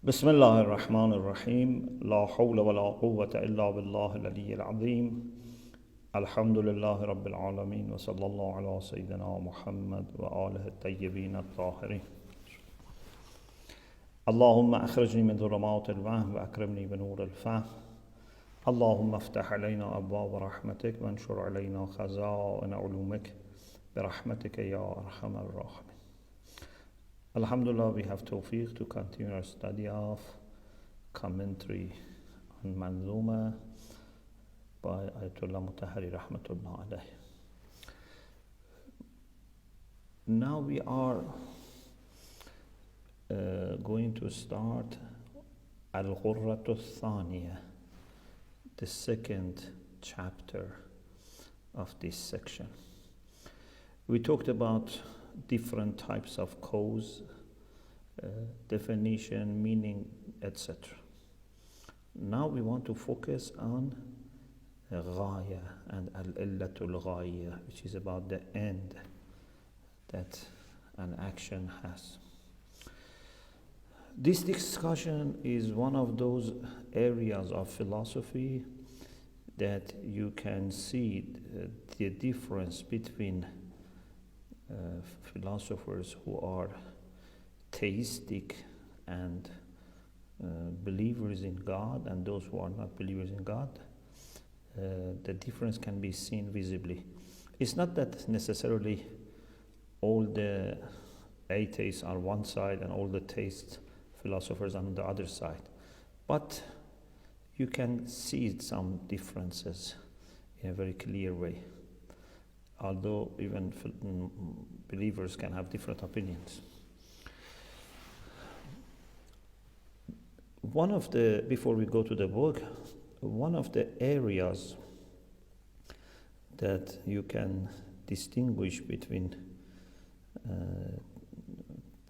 بسم الله الرحمن الرحيم لا حول ولا قوة إلا بالله العلي العظيم الحمد لله رب العالمين وصلى الله على سيدنا محمد وآله الطيبين الطاهرين اللهم أخرجني من ظلمات الوهم وأكرمني بنور الفهم اللهم افتح علينا أبواب رحمتك وانشر علينا خزائن علومك برحمتك يا أرحم الراحمين. Alhamdulillah, we have tawfiq to continue our study of commentary on al-Manzumah by Ayatummah Mutahhari rahmatullah alayh. Now we are going to start al-Ghurar al-Thaniya, the second chapter of this section. We talked about different types of cause, definition, meaning, etc. Now we want to focus on غایة and al-illatul غایة, which is about the end that an action has. This discussion is one of those areas of philosophy that you can see the difference between philosophers who are theistic and believers in God and those who are not believers in God. The difference can be seen visibly. It's not that necessarily all the atheists are one side and all the theist philosophers on the other side, but you can see some differences in a very clear way, although even believers can have different opinions. Before we go to the book, one of the areas that you can distinguish between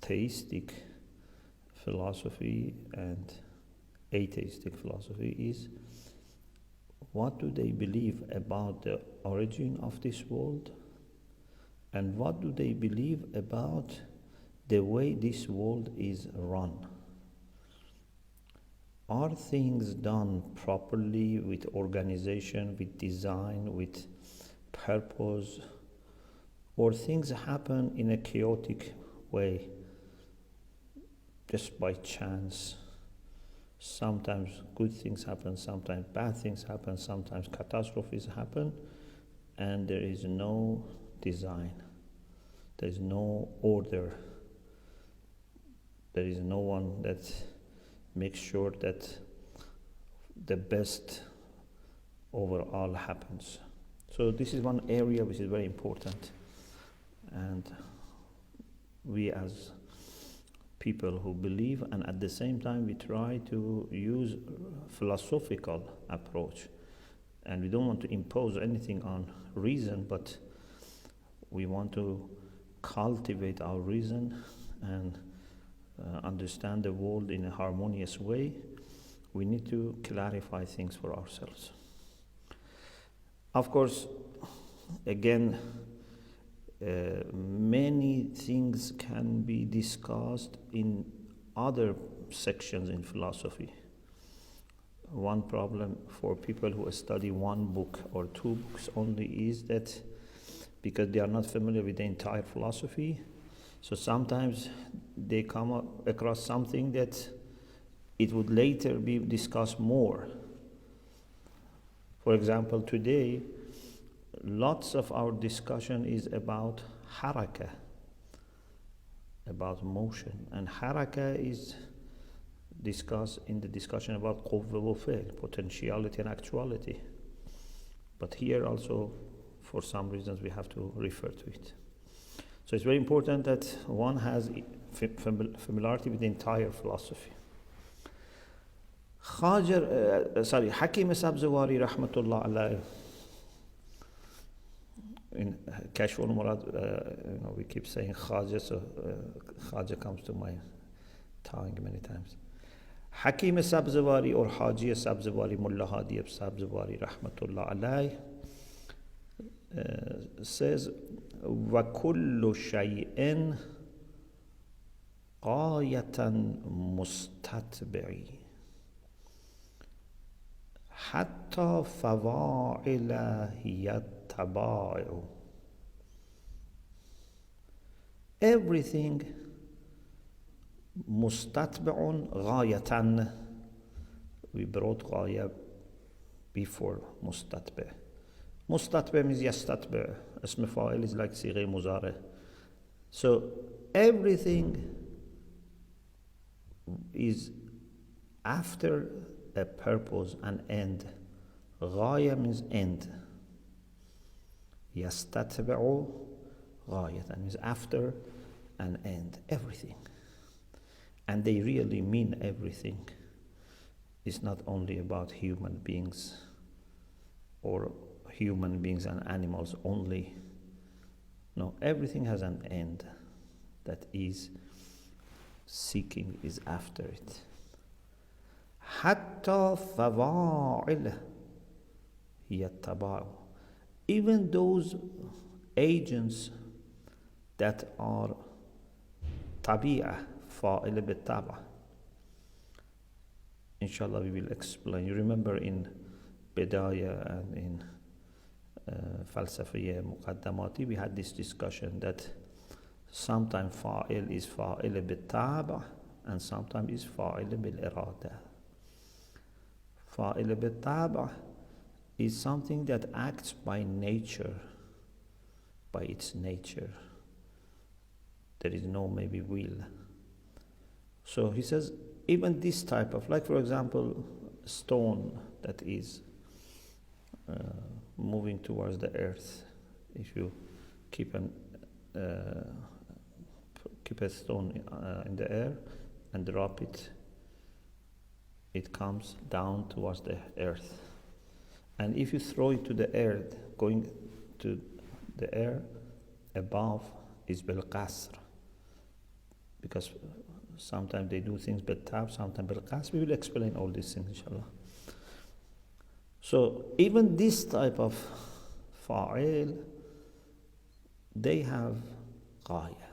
theistic philosophy and atheistic philosophy is what do they believe about the origin of this world, and what do they believe about the way this world is run. Are things done properly, with organization, with design, with purpose, or things happen in a chaotic way, just by chance? Sometimes good things happen, sometimes bad things happen, sometimes catastrophes happen, and there is no design, there is no order, there is no one that makes sure that the best overall happens. So this is one area which is very important, and we as people who believe, and at the same time we try to use philosophical approach, and we don't want to impose anything on reason, but we want to cultivate our reason and understand the world in a harmonious way. We need to clarify things for ourselves. Of course, again, many things can be discussed in other sections in philosophy. One problem for people who study one book or two books only is that because they are not familiar with the entire philosophy, so sometimes they come across something that it would later be discussed more. For example, today, lots of our discussion is about haraka, about motion, and haraka is discussed in the discussion about quwwa wa fi'l, potentiality and actuality. But here also, for some reasons, we have to refer to it. So it's very important that one has familiarity with the entire philosophy. Hakim Sabzewari rahmatullah alayh, in Kashf al-Murad, we keep saying Khaja, so Khaja comes to my tongue many times. Hakim Sabzewari or Haji Sabzewari, Mulla Hadi Sabzewari rahmatullah alayh, says وَكُلُّ شَيْءٍ غایة مستتبع حتی فواعل هي الطبائع. Everything مستتبع غایة. We brought غایة before مستتبع. مستتبع means يستتبع. اسم فاعل is like صيغة مضارع. So everything is after a purpose, an end. غایة means end. يستتبع غایة means after an end. Everything. And they really mean everything. It's not only about human beings or human beings and animals only. No, everything has an end that is seeking, is after it. حتى فواعل هي الطبائع. Even those agents that are طبيعة فاعل بالطبع. Inshallah we will explain. You remember in Bidaya and in Falsafiyya Muqaddamati we had this discussion that sometimes fa'il is fa'il bil-tab' and sometimes is fa'il bil-irada. Fa'il bil-tab' is something that acts by nature, by its nature. There is no maybe will. So he says even this type of, like for example, stone that is moving towards the earth. If you keep a stone in the air and drop it, it comes down towards the earth. And if you throw it to the earth, going to the air above is bil-Qasr. Because sometimes they do things bil-Tab, sometimes bil-Qasr. We will explain all these things, inshallah. So even this type of fa'il, they have غایة.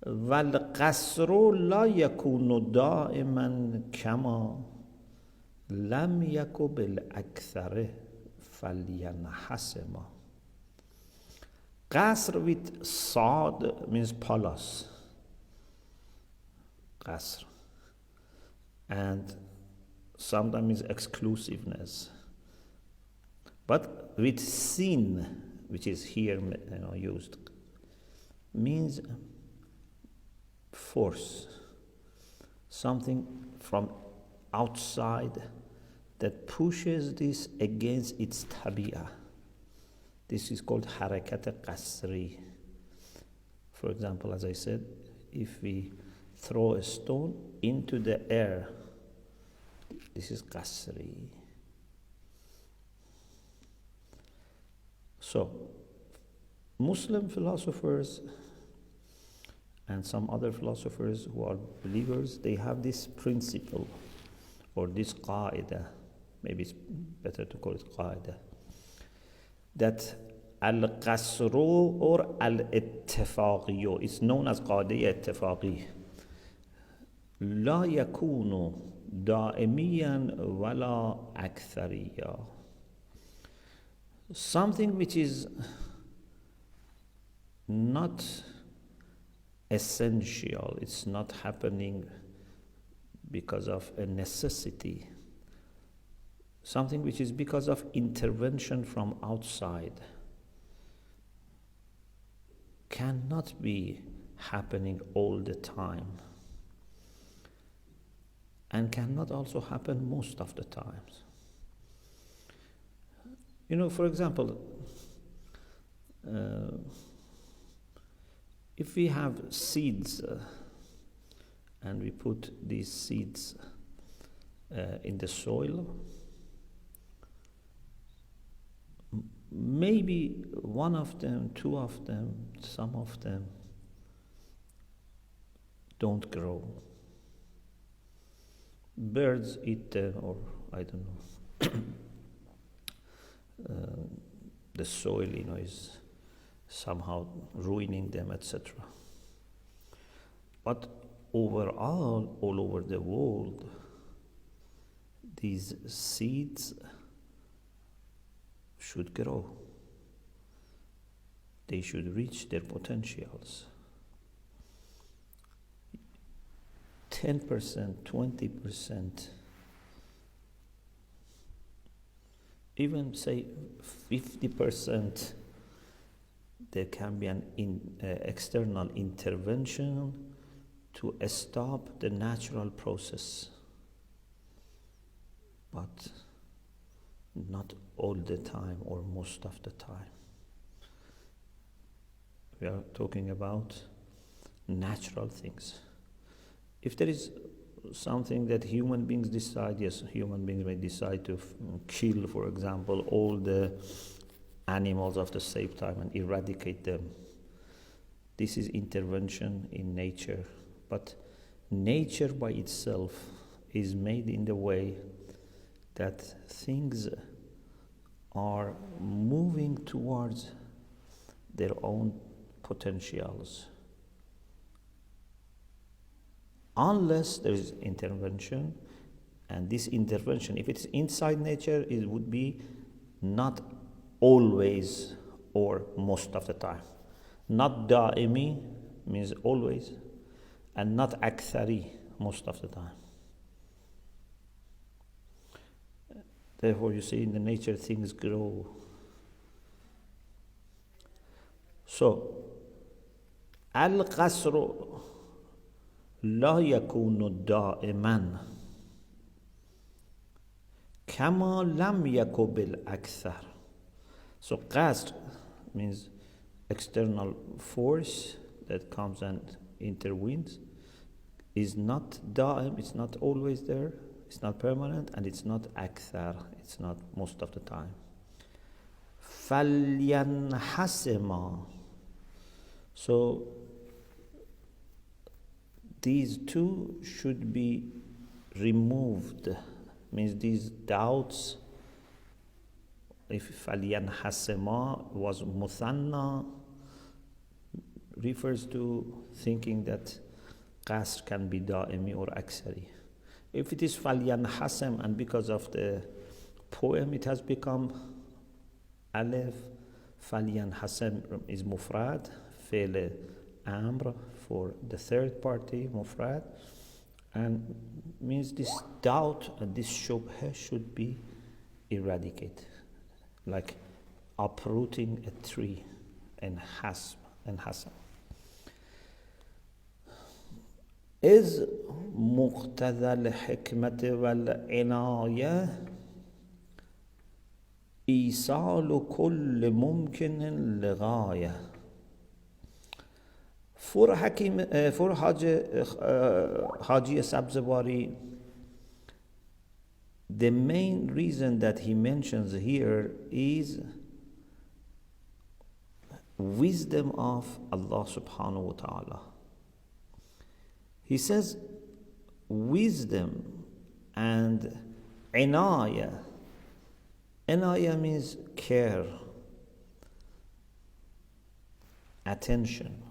والقسر لا يكون دائما كما لم يك بالاكثر فلینحسما. قصر with صاد means palace. قصر. And sometimes means exclusiveness. But with sin, which is here used, means force. Something from outside that pushes this against its tabi'ah. This is called harakat qasri. For example, as I said, if we throw a stone into the air, this is qasri. So, Muslim philosophers and some other philosophers who are believers, they have this principle or this qaida, maybe it's better to call it qaida, that al-qasru or al-ittifaqiyyu is known as qaida ittifaqi. La yakunu da'imiyan wala akthariya. Something which is not essential, it's not happening because of a necessity. Something which is because of intervention from outside cannot be happening all the time and cannot also happen most of the times. For example, if we have seeds and we put these seeds in the soil, maybe one of them, two of them, some of them don't grow. Birds eat them, or I don't know. The soil, is somehow ruining them, etc. But overall, all over the world, these seeds should grow. They should reach their potentials. 10%, 20%, even say 50%, there can be an external intervention to stop the natural process. But not all the time or most of the time. We are talking about natural things. If there is something that human beings decide, yes, human beings may decide to kill, for example, all the animals of the same time and eradicate them. This is intervention in nature. But nature by itself is made in the way that things are moving towards their own potentials. Unless there is intervention, and this intervention, if it's inside nature, it would be not always or most of the time. Not da'imi means always, and not akthari most of the time. Therefore, you see in the nature things grow. So, al-Qasr لا يكون دائما كما لم يكن بالاكثر. So qasr means external force that comes and intervenes, is not da'im, it's not always there, it's not permanent, and it's not akthar, it's not most of the time. فلینحسما. So these two should be removed. Means these doubts, if فلینحسما was muthanna, refers to thinking that qasr can be da'imi or aksari. If it is فلینحسم and because of the poem it has become alif, فلینحسم is mufrad, فعل amr for the third party, mufrad, and means this doubt and this shubha should be eradicated, like uprooting a tree and hasm. Is مقتضى الحكمة والعنایة ایصال كل ممكن لغایة. For Haji Sabzewari, the main reason that he mentions here is wisdom of Allah subhanahu wa ta'ala. He says wisdom and inayah. Inayah means care, attention.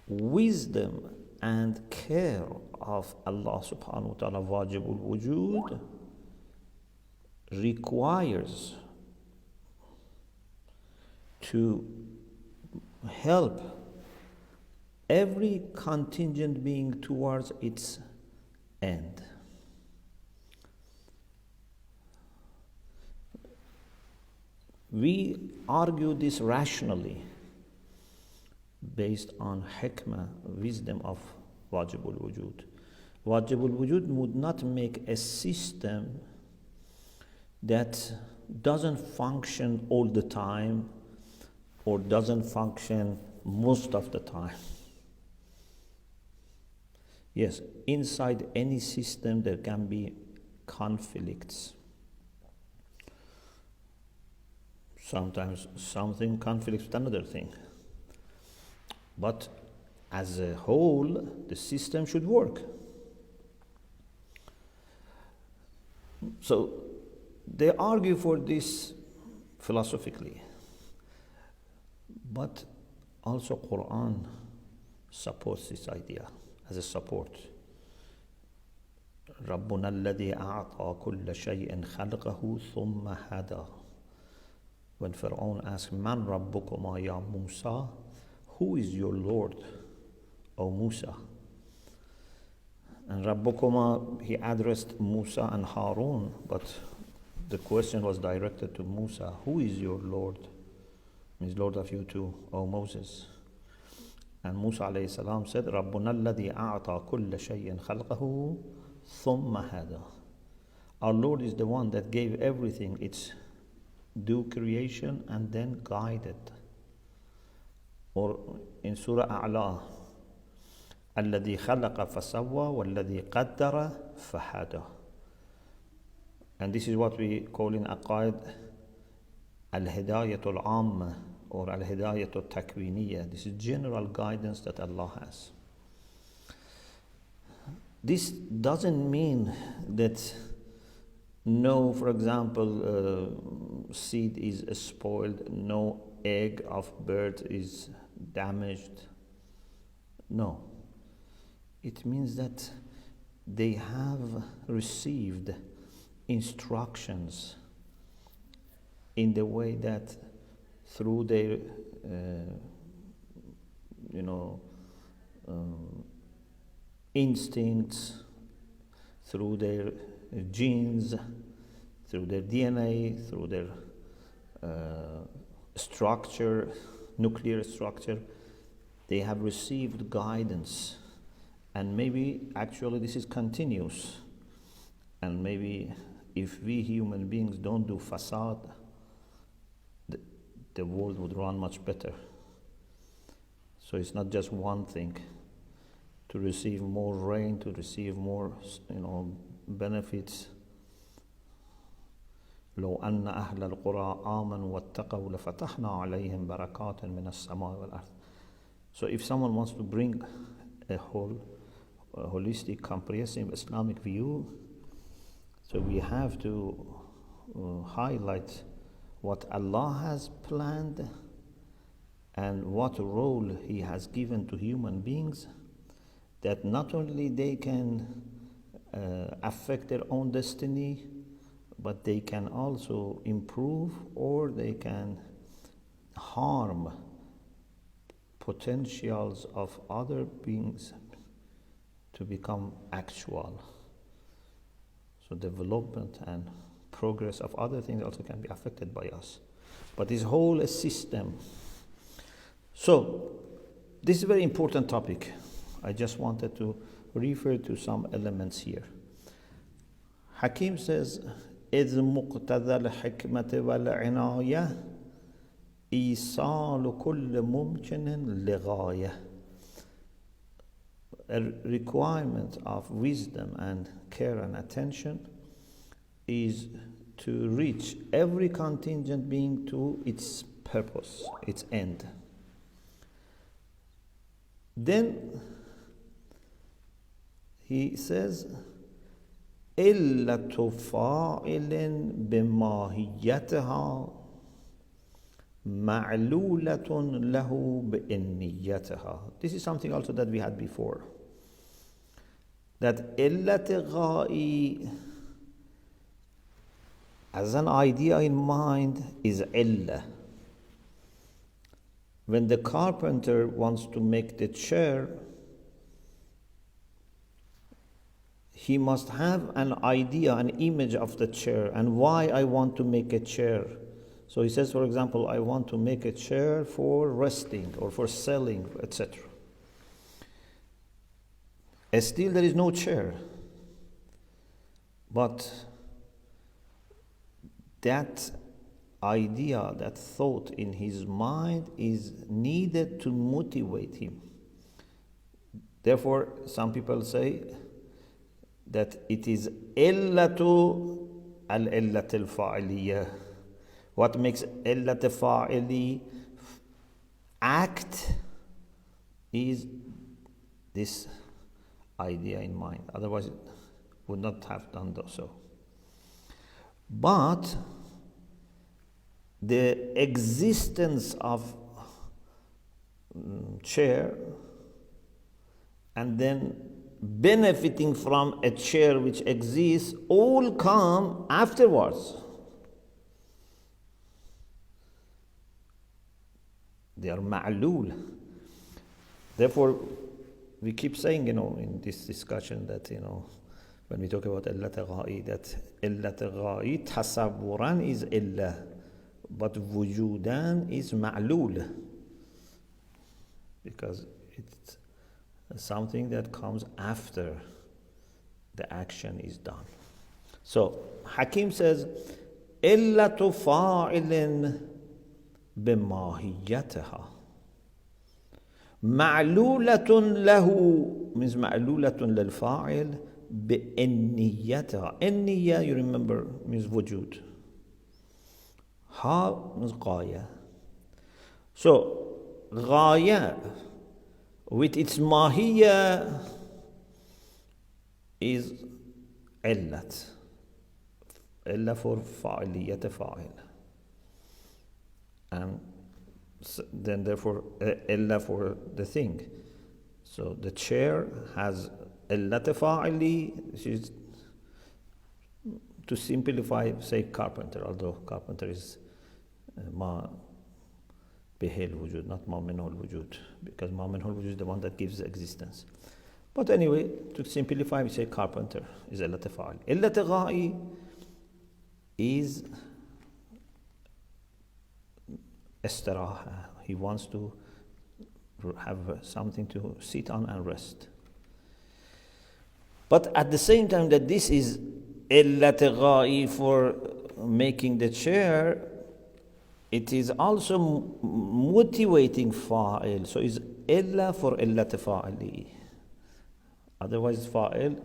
Wisdom and care of Allah subhanahu wa ta'ala, wajibul wujud, requires to help every contingent being towards its end. We argue this rationally based on hikmah, wisdom of wajibul wujud. Wajibul wujud would not make a system that doesn't function all the time or doesn't function most of the time. Yes, inside any system there can be conflicts. Sometimes something conflicts with another thing. But as a whole, the system should work. So they argue for this philosophically. But also Quran supports this idea as a support. ربنا الذي أعطى كل شيء خلقه ثم هدى. When Pharaoh asked, Man Rabbukuma ya Musa, who is your Lord, O Musa? And Rabbukuma, he addressed Musa and Harun, but the question was directed to Musa, who is your Lord? Means Lord of you too, O Moses. And Musa alayhi salam said, رَبُّنَا الَّذِي أَعْطَى كُلَّ شَيْءٍ خَلْقَهُ ثُمَّ هَدَى. Our Lord is the one that gave everything its due creation and then guided. Or in Surah A'la, الَّذِي خَلَقَ فَسَوَّى وَالَّذِي قَدَّرَ فَهَدَى. And this is what we call in Aqaid al-Hidayatul Amma or al-Hidayatul Takwiniyya. This is general guidance that Allah has. This doesn't mean that no, for example, seed is spoiled, no egg of bird is damaged. No. It means that they have received instructions in the way that through their instincts, through their genes, through their DNA, through their structure, nuclear structure, they have received guidance. And maybe actually this is continuous. And maybe if we human beings don't do facade, the world would run much better. So it's not just one thing. To receive more rain, to receive more, benefits. لو أن أهل القرى آمنوا واتقوا لفتحنا عليهم بركات من السماء والأرض. So if someone wants to bring a holistic, comprehensive Islamic view, so we have to highlight what Allah has planned and what role He has given to human beings, that not only they can affect their own destiny, but they can also improve or they can harm potentials of other beings to become actual. So development and progress of other things also can be affected by us. But this whole system. So this is a very important topic. I just wanted to refer to some elements here. Hakim says, إذ مقتضى الحكمة والعناية إيصال كل ممكن لغاية. A requirement of wisdom and care and attention is to reach every contingent being to its purpose, its end. Then he says, إِلَّةُ فَاعِلٍ بماهيتها معلولة له بإنيتها. This is something also that we had before. That إِلَّةِ غَائِ as an idea in mind is إِلَّة. When the carpenter wants to make the chair, he must have an idea, an image of the chair and why I want to make a chair. So he says, for example, I want to make a chair for resting or for selling, etc. Still, there is no chair. But that idea, that thought in his mind is needed to motivate him. Therefore, some people say that it is illatu al-illat al-fa'iliyah. What makes illat al-fa'ili act is this idea in mind. Otherwise, it would not have done so. But the existence of chair and then benefiting from a chair which exists, all come afterwards. They are معلول. Therefore, we keep saying, in this discussion that, when we talk about علت غایی, that علت غایی تصوراً is إلا, but وجوداً is معلول, because it's something that comes after the action is done. So Hakim says علة فاعل بماهيتها معلولة له, means معلولة للفاعل بإنيتها. النية, you remember, means وجود. ها means غاية. So غاية with its ماهية is علة. علة for فاعلية فاعل. And then therefore إلا for the thing. So the chair has علة فاعلي, which is, to simplify, say carpenter, although carpenter is ما به الوجود, not ما منه الوجود, because ما منه الوجود is the one that gives existence. But anyway, to simplify, we say carpenter is علة فاعل. علة غائي is استراحة. He wants to have something to sit on and rest. But at the same time that this is علة غائي for making the chair, it is also motivating fa'il. So it's إلا for علة فاعلي. Otherwise fa'il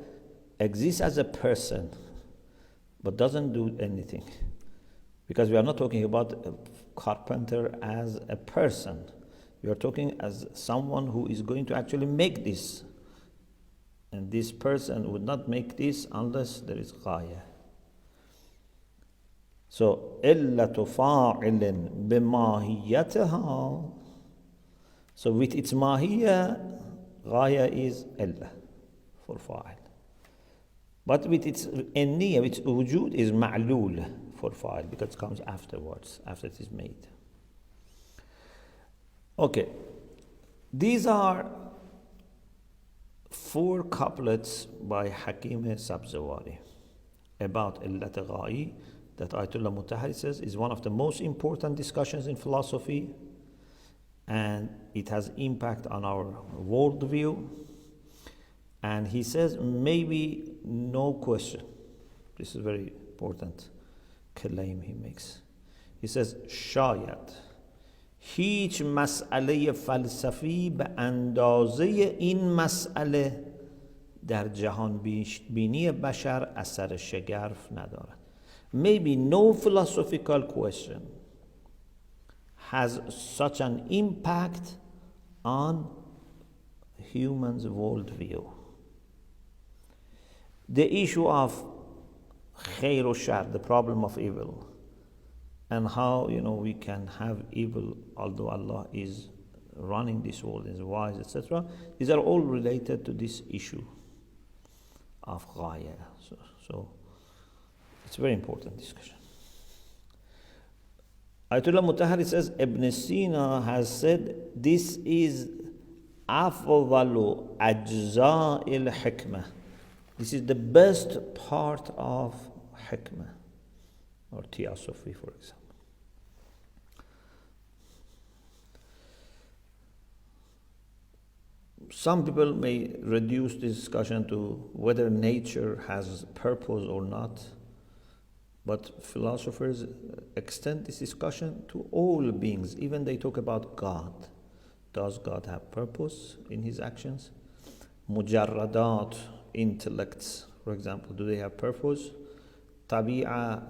exists as a person but doesn't do anything. Because we are not talking about a carpenter as a person. We are talking as someone who is going to actually make this. And this person would not make this unless there is غاية. So علة فاعل بماهيتها. So with its ماهية, غاية is علة for فاعل. But with its النية, with وجود, is معلول for فاعل, because it comes afterwards, after it is made. Okay, these are 4 couplets by Hakim Sabzewari about علة غائي that Ayatummah Mutahhari says is one of the most important discussions in philosophy, and it has impact on our worldview. And he says maybe no question. This is very important claim he makes. He says شاید هیچ مسئله فلسفی به اندازه این مسئله در جهان بینی بشر اثر شگرف ندارد. Maybe no philosophical question has such an impact on humans' worldview. The issue of خیر و شر, the problem of evil, and how we can have evil although Allah is running this world, is wise, etc. These are all related to this issue of غایة. So it's a very important discussion. Ayatollah Mutahhari says Ibn Sina has said this is أفضل أجزاء الحكمة. This is the best part of Hikmah or Theosophy, for example. Some people may reduce this discussion to whether nature has purpose or not, but philosophers extend this discussion to all beings. Even they talk about God. Does God have purpose in his actions? Mujarradat, intellects, for example, do they have purpose? Tabi'a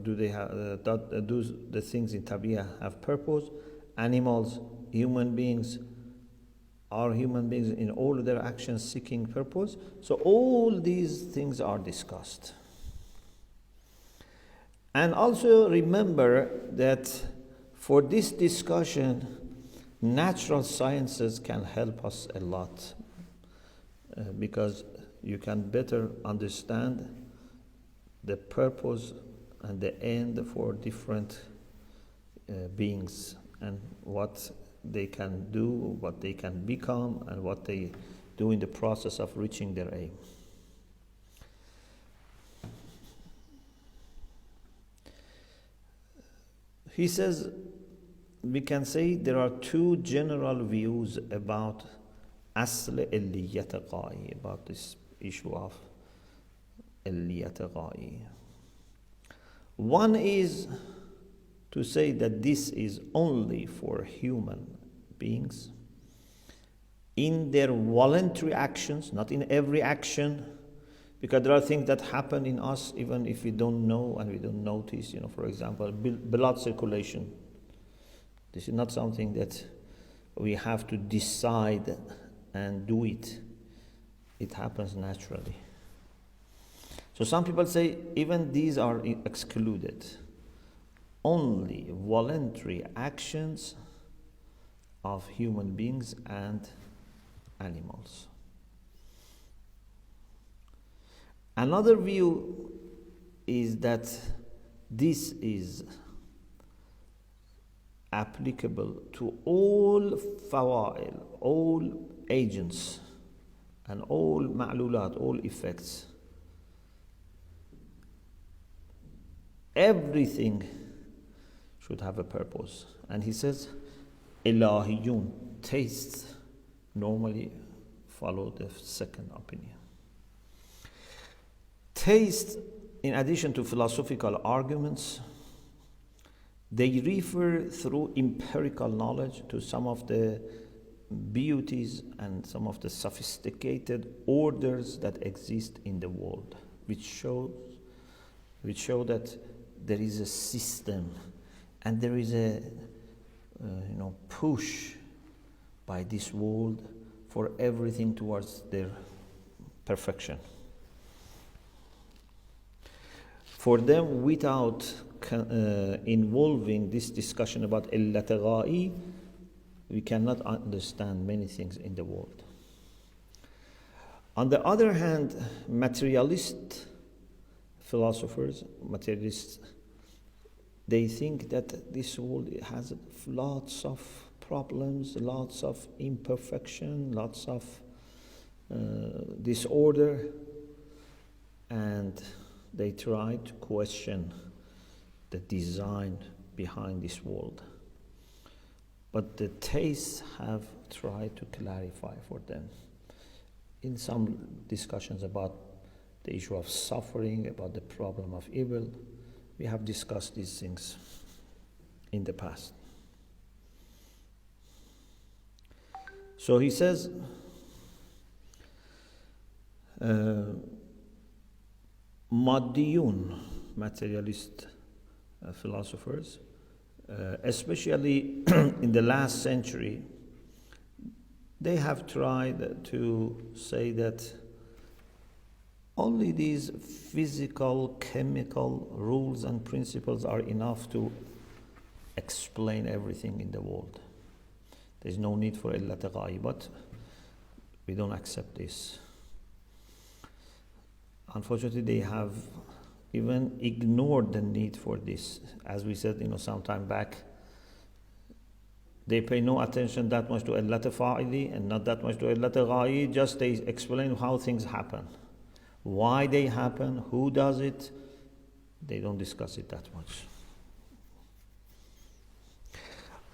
do the things in tabi'a have purpose? Animals, human beings, are human beings in all their actions seeking purpose? So all these things are discussed. And also remember that for this discussion, natural sciences can help us a lot. because you can better understand the purpose and the end for different beings and what they can do, what they can become, and what they do in the process of reaching their aim. He says, we can say there are two general views about asl illiyat ghai, about this issue of illiyat ghai. One is to say that this is only for human beings in their voluntary actions, not in every action, because there are things that happen in us even if we don't know and we don't notice. For example, blood circulation. This is not something that we have to decide and do it. It happens naturally. So some people say even these are excluded. Only voluntary actions of human beings and animals. Another view is that this is applicable to all fawail, all agents, and all ma'lulat, all effects. Everything should have a purpose. And he says, ilahiyun, tastes, normally follow the second opinion. Taste, in addition to philosophical arguments, they refer through empirical knowledge to some of the beauties and some of the sophisticated orders that exist in the world, which show that there is a system and there is a push by this world for everything towards their perfection. For them, without involving this discussion about illat ghai, we cannot understand many things in the world. On the other hand, materialist philosophers, materialists, they think that this world has lots of problems, lots of imperfection, lots of disorder, and they try to question the design behind this world. But the tastes have tried to clarify for them. In some discussions about the issue of suffering, about the problem of evil, we have discussed these things in the past. So he says, Maddiyun, materialist philosophers, especially in the last century, they have tried to say that only these physical, chemical rules and principles are enough to explain everything in the world. There's no need for illat ghai, but we don't accept this. Unfortunately, they have even ignored the need for this. As we said, some time back, they pay no attention that much to illat fa'ili and not that much to illat ghai. Just they explain how things happen, why they happen, who does it. They don't discuss it that much.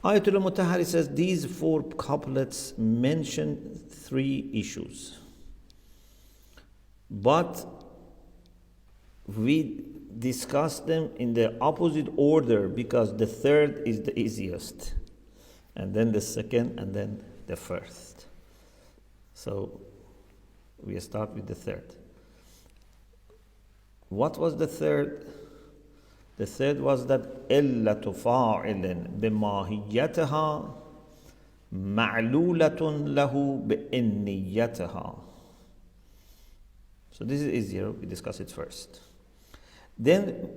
Ayatummah Mutahhari says these four couplets mention three issues, but we discuss them in the opposite order because the third is the easiest, and then the second, and then the first. So we start with the third. What was the third? The third was that إِلَّةُ فَاعِلٍ بِمَاهِيَّتِهَا مَعْلُولَةٌ لَهُ بِإِنِّيَّتِهَا. So this is easier, we discuss it first. Then,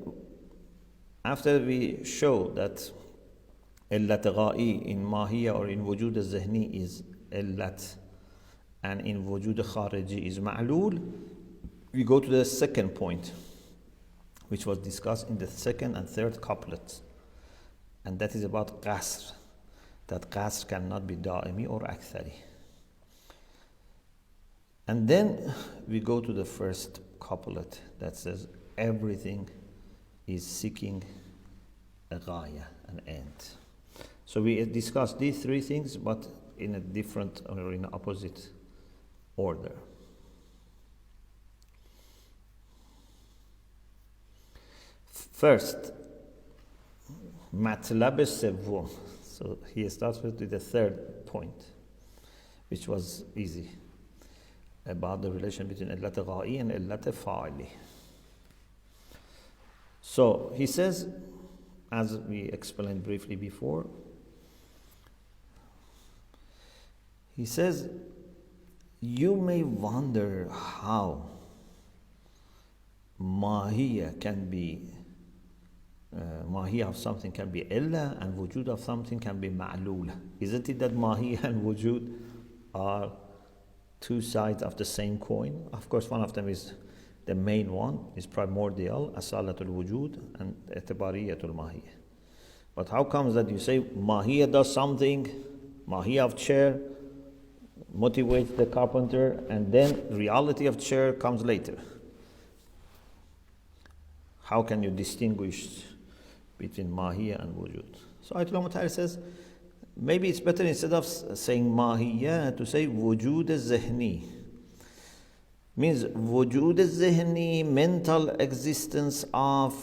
after we show that illat ghai in mahiyya or in wujud al-zihni is illat, and in wujud khariji is ma'lul, we go to the second point, which was discussed in the second and third couplets, and that is about qasr, that qasr cannot be da'imi or akthari. And then we go to the first couplet that says everything is seeking a غایة, an end. So we discussed these three things, but in a different or in opposite order. First, مطلب سوم. So he starts with the third point, which was easy, about the relation between علت غایی and علت فاعلی. So he says, as we explained briefly before, he says, you may wonder how ماهیه can be ماهی of something can be illa and wujud of something can be معلول. Isn't it that mahi and wujud are two sides of the same coin? Of course, one of them is the main one, is primordial, asalatul wujud, and etibariyatul mahi. But how comes that you say mahi does something, mahi of chair motivates the carpenter, and then reality of chair comes later? How can you distinguish between mahiya and wujud? So Ayatummah Mutahhari says, maybe it's better instead of saying mahiya to say wujud zihni. Means wujud zihni, mental existence of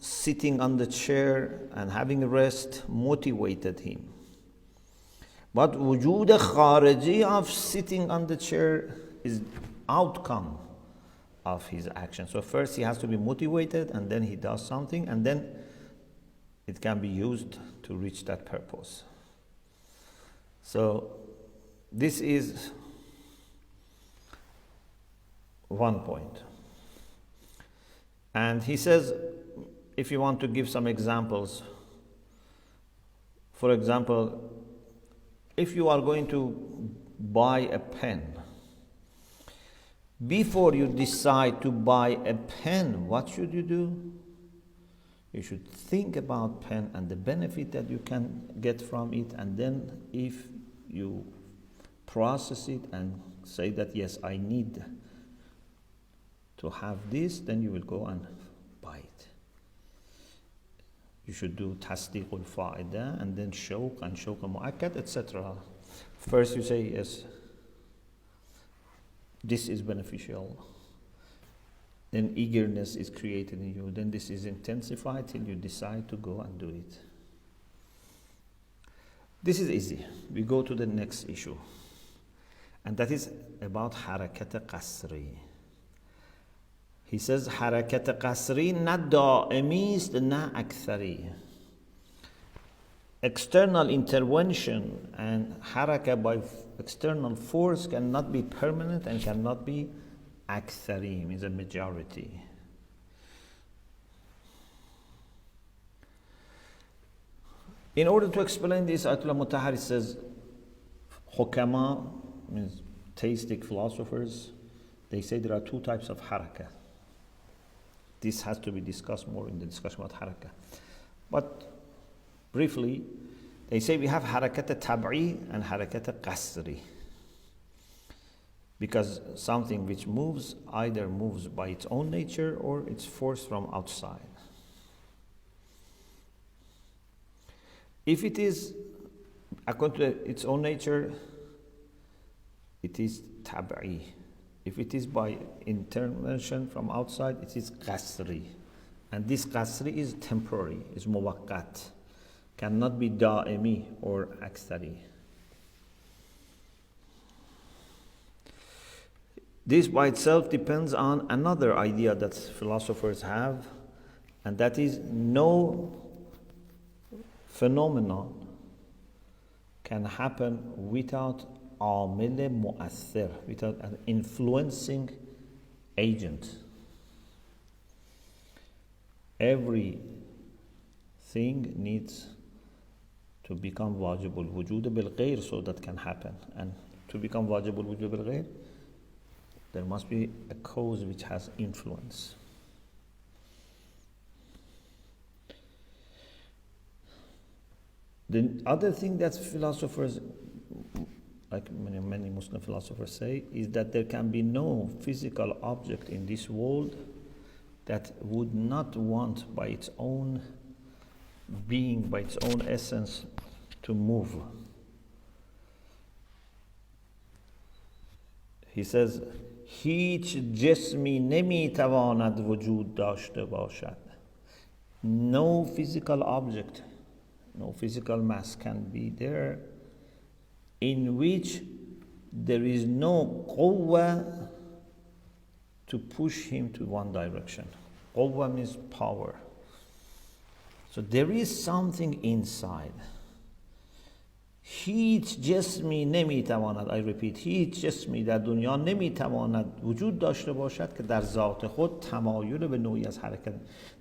sitting on the chair and having rest motivated him. But wujud khariji of sitting on the chair is outcome of his action. So first he has to be motivated, and then he does something, and then it can be used to reach that purpose. So this is one point. And he says, if you want to give some examples, for example, if you are going to buy a pen, before you decide to buy a pen, what should you do? You should think about pen and the benefit that you can get from it, and then if you process it and say that yes, I need to have this, then you will go and buy it. You should do tasdiqul fa'ida and then shawq and shawq mu'akkad, etc. First you say yes, this is beneficial. Then eagerness is created in you. Then this is intensified till you decide to go and do it. This is easy. We go to the next issue. And that is about harakat qasri. He says, harakat qasri na da'imi ist na akthari. External intervention and harakah by external force cannot be permanent and cannot be akthari, means a majority. In order to explain this, Ayatummah Mutahhari says, Hukama, means theistic philosophers, they say there are two types of harakah. This has to be discussed more in the discussion about harakah. But briefly, they say we have harakat tab'i and harakat qasri. Because something which moves either moves by its own nature or it's forced from outside. If it is according to its own nature, it is tab'i. If it is by intervention from outside, it is qasri. And this qasri is temporary, is muwaqqat, cannot be da'imi or akthari. This by itself depends on another idea that philosophers have, and that is no phenomenon can happen without amil mu'athir, without an influencing agent. Every thing needs to become wajibul wujud bil ghayr so that can happen. And to become wajib al-wujud bil-ghayr, there must be a cause which has influence. The other thing that philosophers, like many Muslim philosophers say, is that there can be no physical object in this world that would not want by its own being, by its own essence, to move. He says, هیچ جسمی نمیتواند وجود داشته باشد. No physical object, no physical mass can be there in which there is no قوة to push him to one direction. قوة means power. So there is something inside. هیچ جسمی نمیتواند، I repeat، هیچ جسمی در دنیا نمیتواند وجود داشته باشد که در ذات خود تمایل به نوعی از حرکت.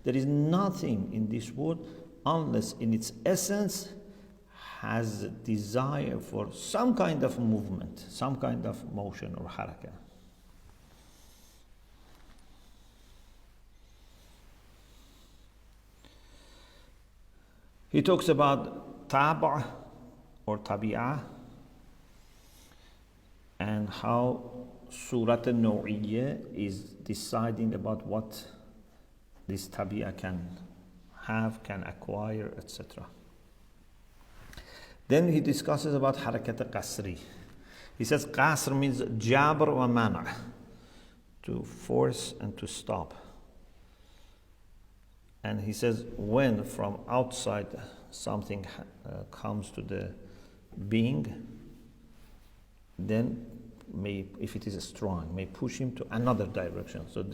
There is nothing in this world unless in its essence has desire for some kind of movement, some kind of motion or حرکت. He talks about طبع or طبيعة and how صورت نوعية is deciding about what this طبيعة can have, can acquire, etc. Then he discusses about حركة قسري. He says قسر means جبر ومنع, to force and to stop. And he says when from outside something comes to the being, then may, if it is strong, may push him to another direction. So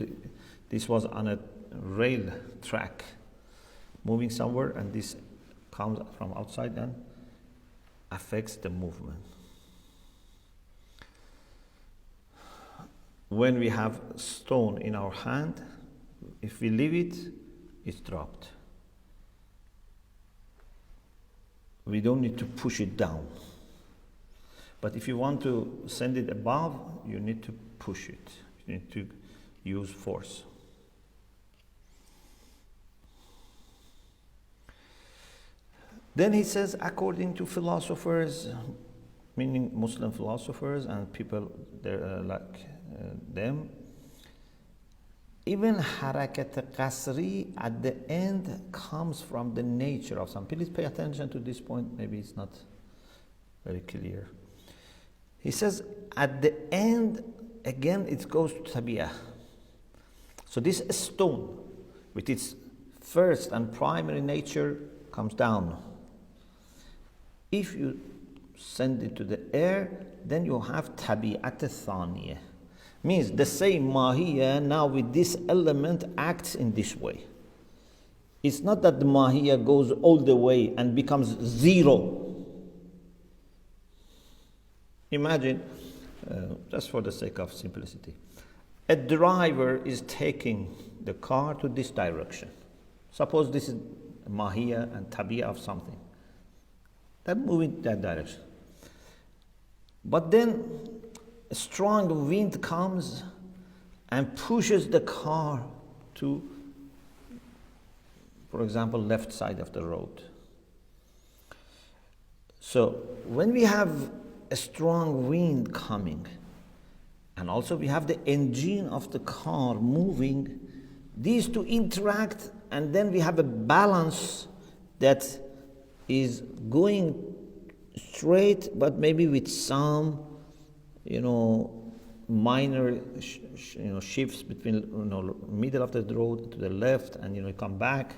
this was on a rail track moving somewhere, and this comes from outside and affects the movement. When we have stone in our hand, if we leave it, it's dropped. We don't need to push it down. But if you want to send it above, you need to push it. You need to use force. Then he says, according to philosophers, meaning Muslim philosophers and people like them, even harakat qasri at the end comes from the nature of something. Please pay attention to this point, maybe it's not very clear. He says at the end, again it goes to tabi'ah. So this stone with its first and primary nature comes down. If you send it to the air, then you have tabi'at thaniya. Means the same mahiyya now with this element acts in this way. It's not that the mahiyya goes all the way and becomes zero. Imagine, just for the sake of simplicity, a driver is taking the car to this direction. Suppose this is mahiyya and tabi'ah of something. They're moving that direction. But then a strong wind comes and pushes the car to, for example, left side of the road. So when we have a strong wind coming, and also we have the engine of the car moving, these two interact, and then we have a balance that is going straight, but maybe with some minor shifts between middle of the road to the left, and come back.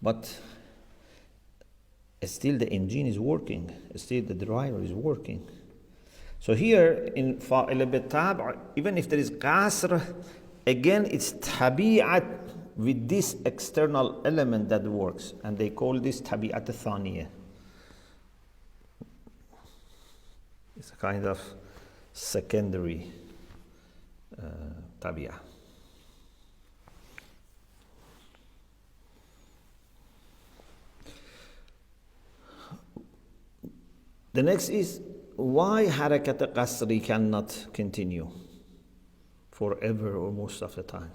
But still the engine is working, still the driver is working. So here in fa'il bi-tab', even if there is qasr, again it's tabi'at with this external element that works, and they call this tabi'at thaniya. It's a kind of secondary tabi'ah. The next is why harakat qasri cannot continue forever or most of the time?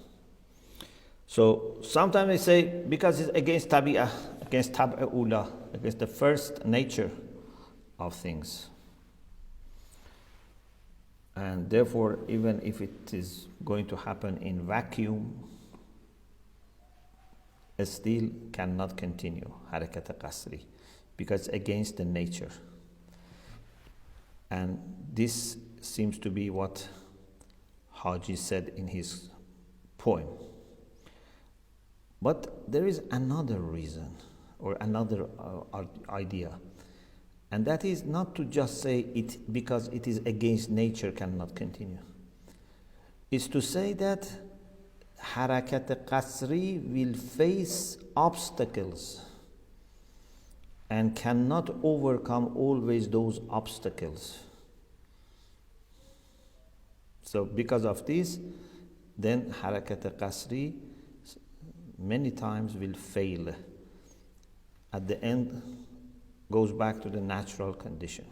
So sometimes they say because it's against tabi'ah, against tab'a ula, against the first nature of things. And therefore, even if it is going to happen in vacuum, it still cannot continue, harakat qasri, because it's against the nature. And this seems to be what Haji said in his poem. But there is another reason or another idea, and that is not to just say it because it is against nature cannot continue. It's to say that harakat qasri will face obstacles and cannot overcome always those obstacles. So because of this, then harakat qasri many times will fail. At the end, goes back to the natural condition.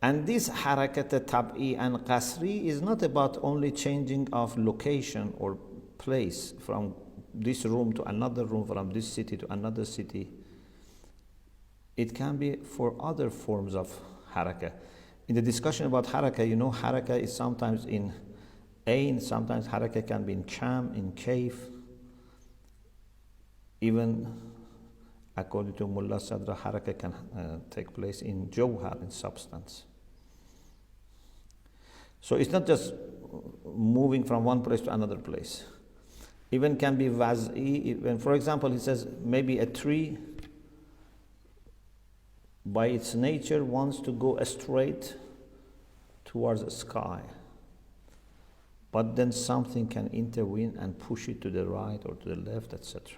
And this harakat tab'i and qasri is not about only changing of location or place from this room to another room, from this city to another city. It can be for other forms of harakah. In the discussion about harakah, you know, harakah is sometimes in ain, sometimes harakah can be in kam, in kayf. Even according to Mullah Sadra, harakah can take place in jawhar, in substance. So it's not just moving from one place to another place. Even can be waz'i. Even, for example, he says maybe a tree by its nature wants to go straight towards the sky, but then something can intervene and push it to the right or to the left, etc.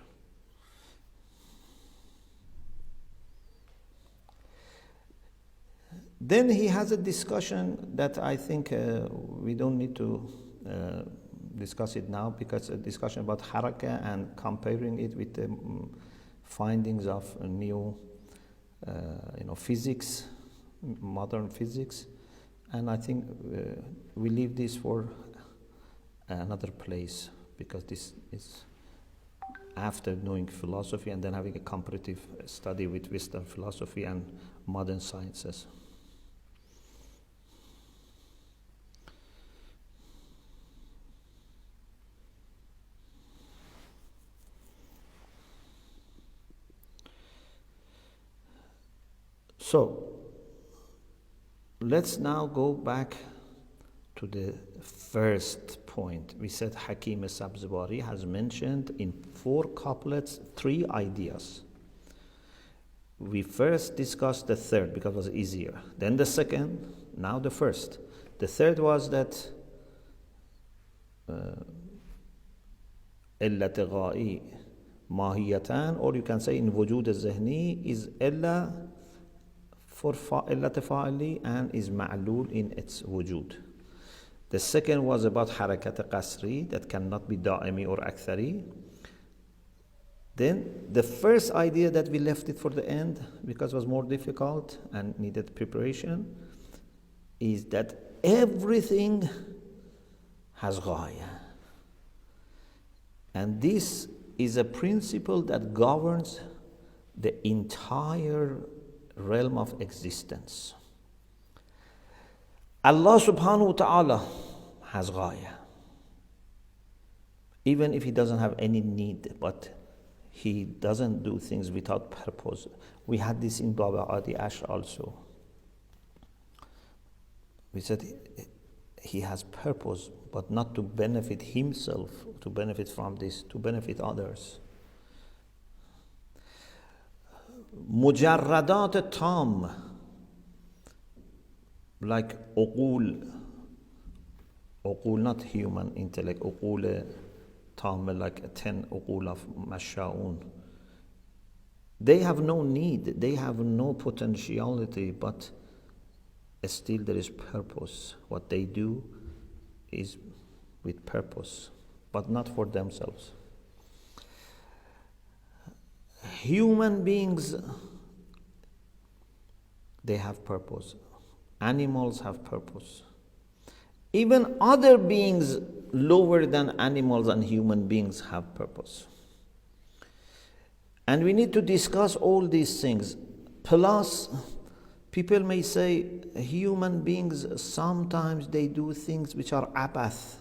Then he has a discussion that I think we don't need to discuss it now, because a discussion about harakah and comparing it with the findings of new physics, modern physics. And I think we leave this for another place, because this is after knowing philosophy and then having a comparative study with Western philosophy and modern sciences. So, let's now go back to the first point. We said Hakim Sabzewari has mentioned in 4 couplets 3 ideas. We first discussed the third because it was easier. Then the second, now the first. The third was that illat غائي mahiyatan, or you can say in wujud al-zihni is illa for illat fa'ili and is ma'lul in its wujud. The second was about harakat qasri, that cannot be da'imi or akthari. Then the first idea that we left it for the end because it was more difficult and needed preparation is that everything has غایة. And this is a principle that governs the entire realm of existence. Allah subhanahu wa ta'ala has غایة. Even if he doesn't have any need, but he doesn't do things without purpose. We had this in Baba Ash also. We said he has purpose, but not to benefit himself, to benefit from this, to benefit others. Mujarradat tam, like uqul, not human intellect, uqul tam, like 10 uqul of masha'un. They have no need, they have no potentiality, but still there is purpose. What they do is with purpose, but not for themselves. Human beings they have purpose. Animals have purpose. Even other beings lower than animals and human beings have purpose. And we need to discuss all these things. Plus, people may say human beings sometimes they do things which are abath.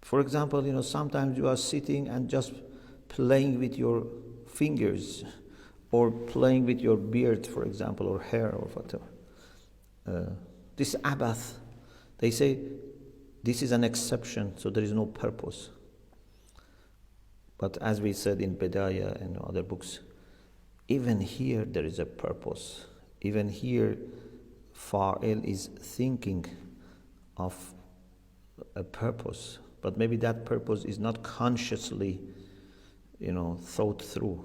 For example, sometimes you are sitting and just playing with your fingers, or playing with your beard, for example, or hair, or whatever. This abath, they say this is an exception, so there is no purpose. But as we said in Bidayah and other books, even here there is a purpose. Even here, fa'il is thinking of a purpose, but maybe that purpose is not consciously, thought through.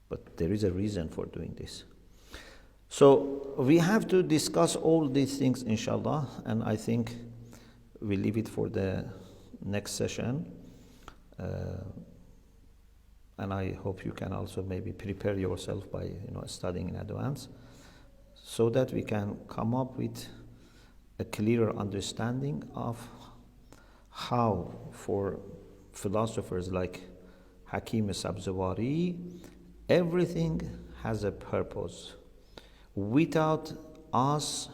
But there is a reason for doing this. So we have to discuss all these things, inshallah, and I think we leave it for the next session. And I hope you can also maybe prepare yourself by studying in advance, so that we can come up with a clearer understanding of how, for philosophers like Hakim Sabzewari, everything has a purpose. Without us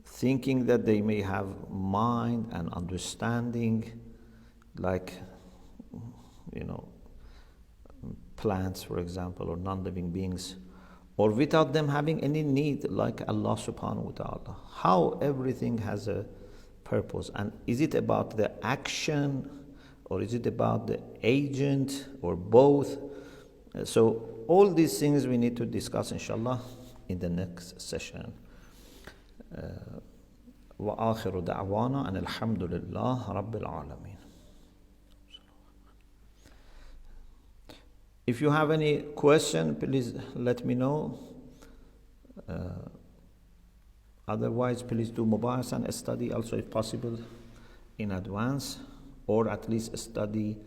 thinking that they may have mind and understanding, like plants, for example, or non-living beings, or without them having any need, like Allah subhanahu wa ta'ala. How everything has a purpose, and is it about the action, or is it about the agent, or both? So all these things we need to discuss, inshallah, in the next session. وآخر دعوانا أن الحمد لله رب العالمين. If you have any question, please let me know. Otherwise, please do mubahasan and study also, if possible, in advance, or at least study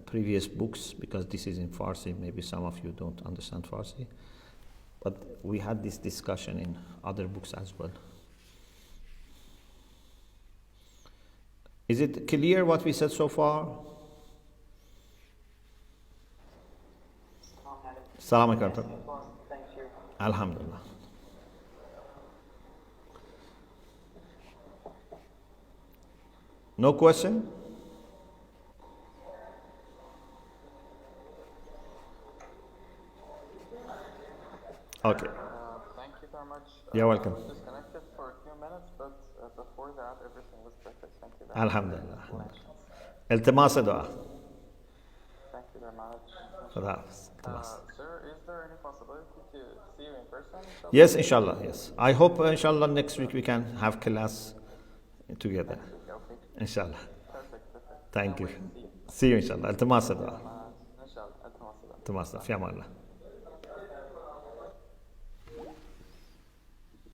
previous books, because this is in Farsi. Maybe some of you don't understand Farsi, but we had this discussion in other books as well. Is it clear what we said so far? Salam alaikum. Alhamdulillah. No question? Okay. Thank you very much. You're welcome. I was disconnected for a few minutes, but before that, everything was perfect. Thank you very Alhamdulillah. much. التماس دعاء. Thank you very much. خدا حافظ. Sir, is there any possibility to see you in person? Yes, inshallah, yes. I hope, inshallah, next week we can have class together. Inshallah. Perfect. Thank you. See you, inshallah. التماس دعاء. Inshallah. التماس دعاء. في أمان الله.